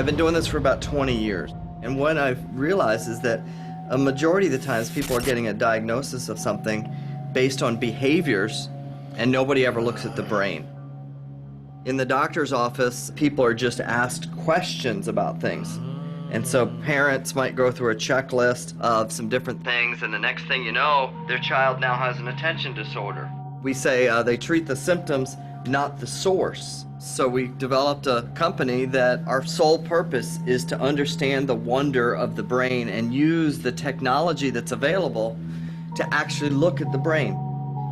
I've been doing this for about 20 years. And what I've realized is that a majority of the times people are getting a diagnosis of something based on behaviors, and nobody ever looks at the brain. In the doctor's office, people are just asked questions about things. And so parents might go through a checklist of some different things, and the next thing you know, their child now has an attention disorder. We say they treat the symptoms, not the source. So we developed a company that our sole purpose is to understand the wonder of the brain and use the technology that's available to actually look at the brain.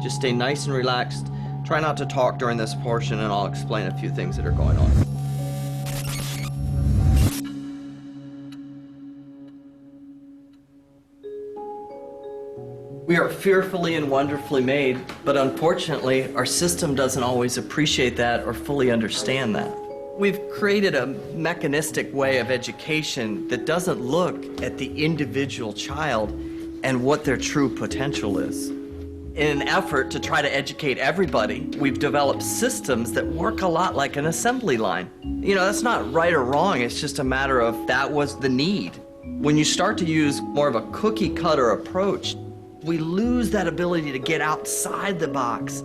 Just stay nice and relaxed. Try not to talk during this portion, and I'll explain a few things that are going on. We are fearfully and wonderfully made, but unfortunately, our system doesn't always appreciate that or fully understand that. We've created a mechanistic way of education that doesn't look at the individual child and what their true potential is. In an effort to try to educate everybody, we've developed systems that work a lot like an assembly line. You know, that's not right or wrong, it's just a matter of that was the need. When you start to use more of a cookie cutter approach, we lose that ability to get outside the box.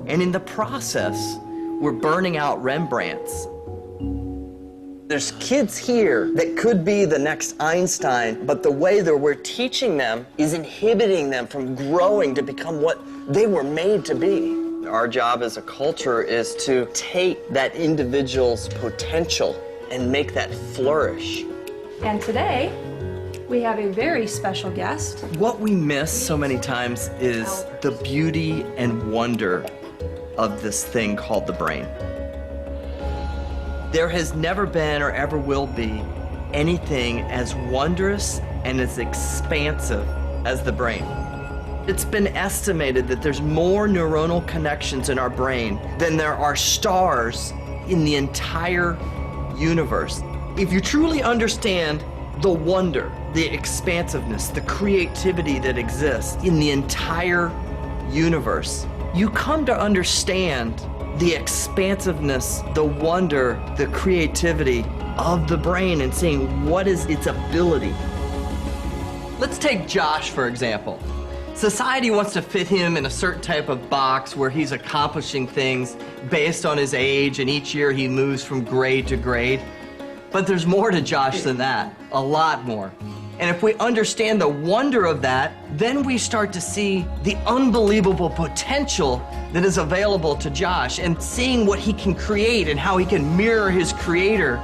And in the process, we're burning out Rembrandts. There's kids here that could be the next Einstein, but the way that we're teaching them is inhibiting them from growing to become what they were made to be. Our job as a culture is to take that individual's potential and make that flourish. And today, we have a very special guest. What we miss so many times is the beauty and wonder of this thing called the brain. There has never been or ever will be anything as wondrous and as expansive as the brain. It's been estimated that there's more neuronal connections in our brain than there are stars in the entire universe. If you truly understand the wonder, the expansiveness, the creativity that exists in the entire universe, you come to understand the expansiveness, the wonder, the creativity of the brain and seeing what is its ability. Let's take Josh, for example. Society wants to fit him in a certain type of box where he's accomplishing things based on his age, and each year he moves from grade to grade. But there's more to Josh than that, a lot more. And if we understand the wonder of that, then we start to see the unbelievable potential that is available to Josh, and seeing what he can create and how he can mirror his creator.